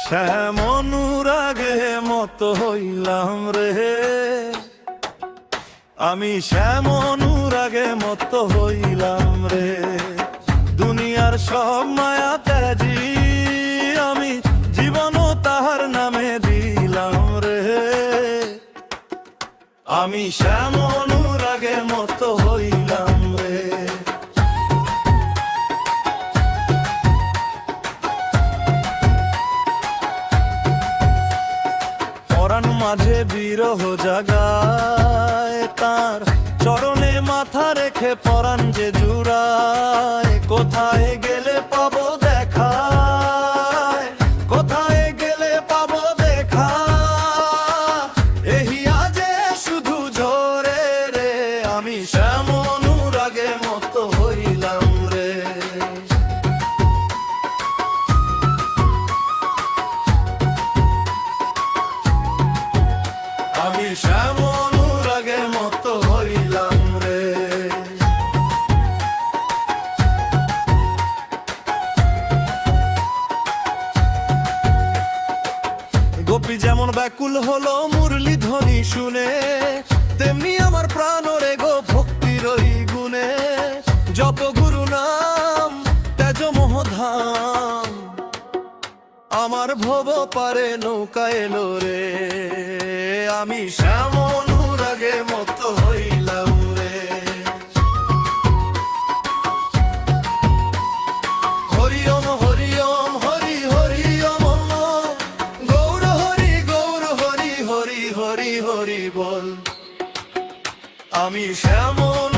শ্যামনুরাগে মত হইলাম রে, আমি শ্যামনুরাগে মত হইলাম রে। দুনিয়ার সব মায়া ত্যাজি আমি জীবনও তাহার নামে দিলাম রে। আমি শ্যামনুরাগে মত হইলাম রে। পরাণ মাঝে বিরহ জাগায়, তার চরণে মাথা রেখে পরাণ যে জুড়ায়। কোথায় গেলে পাবো দেখা, কোথায় গেলে পাবো দেখা, এহিয়া যে শুধু ঝরে রে। আমি শ্যামনুরাগে মত হইলাম রে। আমি শ্যামনুরাগে মত হইলাম রে। গোপী যেমন ব্যাকুল হলো মুরলি ধ্বনি শুনে, তেমনি আমার প্রাণ রে গো ভক্তির ওই গুণে। জপ গুরু নাম তেজ মোহধাম, আমার ভব পারে নৌকা এলো রে। আমি শ্যামনুরাগে মত হইলাম রে। হরি ওম হরি ওম হরি হরি ওম গৌর হরি গৌর হরি হরি হরি হরি বল। আমি শ্যামন